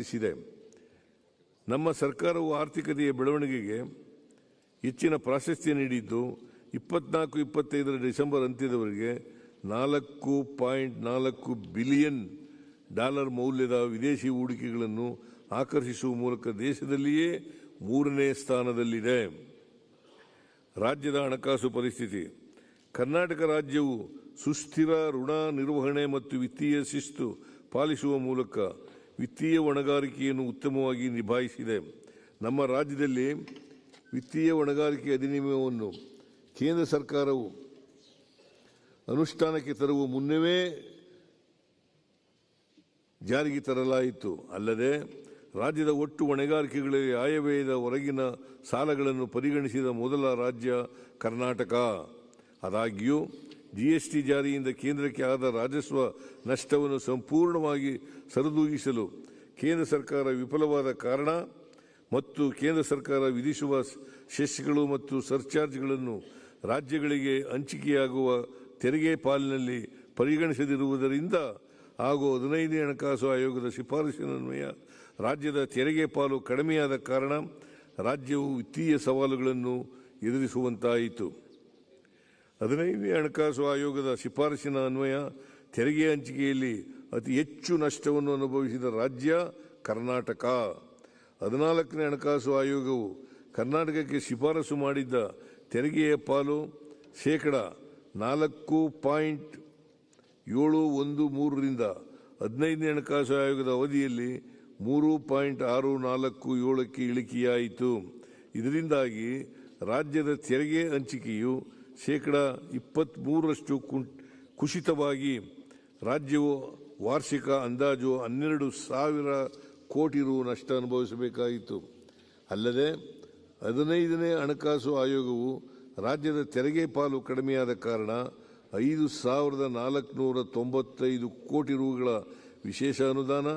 ವರ್ತಿಸಿದೆ. ನಮ್ಮ ಸರ್ಕಾರವು ಆರ್ಥಿಕತೆಯ ಬೆಳವಣಿಗೆಗೆ ಹೆಚ್ಚಿನ ಪ್ರಾಶಸ್ತ್ಯ ನೀಡಿದ್ದು 24-25 ಡಿಸೆಂಬರ್ ಅಂತ್ಯದವರೆಗೆ $4.4 ಬಿಲಿಯನ್ ಮೌಲ್ಯದ ವಿದೇಶಿ ಹೂಡಿಕೆಗಳನ್ನು ಆಕರ್ಷಿಸುವ ಮೂಲಕ ದೇಶದಲ್ಲಿಯೇ 3ನೇ ಸ್ಥಾನದಲ್ಲಿದೆ. ರಾಜ್ಯದ ಹಣಕಾಸು ಪರಿಸ್ಥಿತಿ. ಕರ್ನಾಟಕ ರಾಜ್ಯವು ಸುಸ್ಥಿರ ಋಣ ನಿರ್ವಹಣೆ ಮತ್ತು ವಿತ್ತೀಯ ಶಿಸ್ತು ಪಾಲಿಸುವ ಮೂಲಕ ವಿತ್ತೀಯ ಹೊಣೆಗಾರಿಕೆಯನ್ನು ಉತ್ತಮವಾಗಿ ನಿಭಾಯಿಸಿದೆ. ನಮ್ಮ ರಾಜ್ಯದಲ್ಲಿ ವಿತ್ತೀಯ ಹೊಣೆಗಾರಿಕೆ ಅಧಿನಿಯಮವನ್ನು ಕೇಂದ್ರ ಸರ್ಕಾರವು ಅನುಷ್ಠಾನಕ್ಕೆ ತರುವ ಮುನ್ನವೇ ಜಾರಿಗೆ ತರಲಾಯಿತು. ಅಲ್ಲದೆ ರಾಜ್ಯದ ಒಟ್ಟು ಹೊಣೆಗಾರಿಕೆಗಳಲ್ಲಿ ಆಯವ್ಯಯದ ಹೊರಗಿನ ಸಾಲಗಳನ್ನು ಪರಿಗಣಿಸಿದ ಮೊದಲ ರಾಜ್ಯ ಕರ್ನಾಟಕ. ಆದಾಗ್ಯೂ GST ಜಾರಿಯಿಂದ ಕೇಂದ್ರಕ್ಕೆ ಆದ ರಾಜಸ್ವ ನಷ್ಟವನ್ನು ಸಂಪೂರ್ಣವಾಗಿ ಸರಿದೂಗಿಸಲು ಕೇಂದ್ರ ಸರ್ಕಾರ ವಿಫಲವಾದ ಕಾರಣ ಮತ್ತು ಕೇಂದ್ರ ಸರ್ಕಾರ ವಿಧಿಸುವ ಸೆಸ್ಗಳು ಮತ್ತು ಸರ್ಚಾರ್ಜ್ಗಳನ್ನು ರಾಜ್ಯಗಳಿಗೆ ಹಂಚಿಕೆಯಾಗುವ ತೆರಿಗೆ ಪಾಲಿನಲ್ಲಿ ಪರಿಗಣಿಸದಿರುವುದರಿಂದ ಹಾಗೂ 15ನೇ ಹಣಕಾಸು ಆಯೋಗದ ಶಿಫಾರಸಿನನ್ವಯ ರಾಜ್ಯದ ತೆರಿಗೆ ಪಾಲು ಕಡಿಮೆಯಾದ ಕಾರಣ ರಾಜ್ಯವು ವಿತ್ತೀಯ ಸವಾಲುಗಳನ್ನು ಎದುರಿಸುವಂತಾಯಿತು. 15ನೇ ಹಣಕಾಸು ಆಯೋಗದ ಶಿಫಾರಸಿನ ಅನ್ವಯ ತೆರಿಗೆ ಹಂಚಿಕೆಯಲ್ಲಿ ಅತಿ ಹೆಚ್ಚು ನಷ್ಟವನ್ನು ಅನುಭವಿಸಿದ ರಾಜ್ಯ ಕರ್ನಾಟಕ. 14ನೇ ಹಣಕಾಸು ಆಯೋಗವು ಕರ್ನಾಟಕಕ್ಕೆ ಶಿಫಾರಸು ಮಾಡಿದ್ದ ತೆರಿಗೆಯ ಪಾಲು $4.713ರಿಂದ 15ನೇ ಹಣಕಾಸು ಆಯೋಗದ ಅವಧಿಯಲ್ಲಿ 3.647ಕ್ಕೆ ಇಳಿಕೆಯಾಯಿತು. ಇದರಿಂದಾಗಿ ರಾಜ್ಯದ ತೆರಿಗೆ ಹಂಚಿಕೆಯು $23 ಕುಸಿತವಾಗಿ ರಾಜ್ಯವು ವಾರ್ಷಿಕ ಅಂದಾಜು 12,000 ಕೋಟಿ ರು ನಷ್ಟ ಅನುಭವಿಸಬೇಕಾಯಿತು. ಅಲ್ಲದೆ 15ನೇ ಹಣಕಾಸು ಆಯೋಗವು ರಾಜ್ಯದ ತೆರಿಗೆ ಪಾಲು ಕಡಿಮೆಯಾದ ಕಾರಣ 5,495 ಕೋಟಿ ರುಗಳ ವಿಶೇಷ ಅನುದಾನ,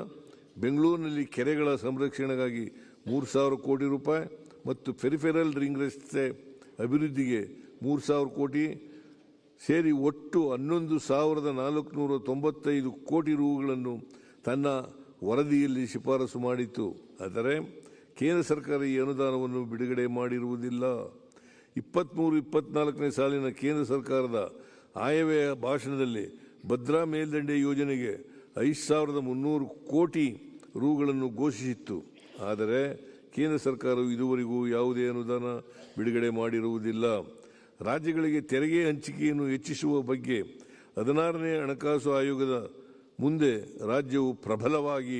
ಬೆಂಗಳೂರಿನಲ್ಲಿ ಕೆರೆಗಳ ಸಂರಕ್ಷಣೆಗಾಗಿ 3,000 ಕೋಟಿ ರೂಪಾಯಿ ಮತ್ತು ಪೆರಿಫೆರಲ್ ರಿಂಗ್ ರಸ್ತೆ ಅಭಿವೃದ್ಧಿಗೆ 3,000 ಕೋಟಿ ಸೇರಿ ಒಟ್ಟು 11,495 ಕೋಟಿ ರುಗಳನ್ನು ತನ್ನ ವರದಿಯಲ್ಲಿ ಶಿಫಾರಸು ಮಾಡಿತು. ಆದರೆ ಕೇಂದ್ರ ಸರ್ಕಾರ ಈ ಅನುದಾನವನ್ನು ಬಿಡುಗಡೆ ಮಾಡಿರುವುದಿಲ್ಲ. 23-24ನೇ ಸಾಲಿನ ಕೇಂದ್ರ ಸರ್ಕಾರದ ಆಯವ್ಯಯ ಭಾಷಣದಲ್ಲಿ ಭದ್ರಾ ಮೇಲ್ದಂಡೆ ಯೋಜನೆಗೆ 5,300 ಕೋಟಿ ರುಗಳನ್ನು ಘೋಷಿಸಿತ್ತು. ಆದರೆ ಕೇಂದ್ರ ಸರ್ಕಾರವು ಇದುವರೆಗೂ ಯಾವುದೇ ಅನುದಾನ ಬಿಡುಗಡೆ ಮಾಡಿರುವುದಿಲ್ಲ. ರಾಜ್ಯಗಳಿಗೆ ತೆರಿಗೆ ಹಂಚಿಕೆಯನ್ನು ಹೆಚ್ಚಿಸುವ ಬಗ್ಗೆ 16ನೇ ಹಣಕಾಸು ಆಯೋಗದ ಮುಂದೆ ರಾಜ್ಯವು ಪ್ರಬಲವಾಗಿ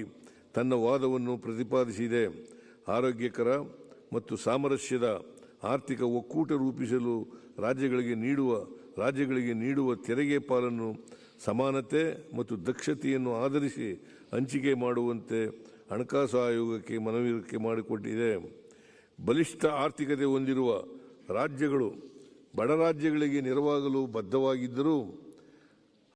ತನ್ನ ವಾದವನ್ನು ಪ್ರತಿಪಾದಿಸಿದೆ. ಆರೋಗ್ಯಕರ ಮತ್ತು ಸಾಮರಸ್ಯದ ಆರ್ಥಿಕ ಒಕ್ಕೂಟ ರೂಪಿಸಲು ರಾಜ್ಯಗಳಿಗೆ ನೀಡುವ ತೆರಿಗೆ ಪಾಲನ್ನು ಸಮಾನತೆ ಮತ್ತು ದಕ್ಷತೆಯನ್ನು ಆಧರಿಸಿ ಹಂಚಿಕೆ ಮಾಡುವಂತೆ ಹಣಕಾಸು ಆಯೋಗಕ್ಕೆ ಮನವರಿಕೆ ಮಾಡಿಕೊಟ್ಟಿದೆ. ಬಲಿಷ್ಠ ಆರ್ಥಿಕತೆ ಹೊಂದಿರುವ ರಾಜ್ಯಗಳು ಬಡ ರಾಜ್ಯಗಳಿಗೆ ನೆರವಾಗಲು ಬದ್ಧವಾಗಿದ್ದರೂ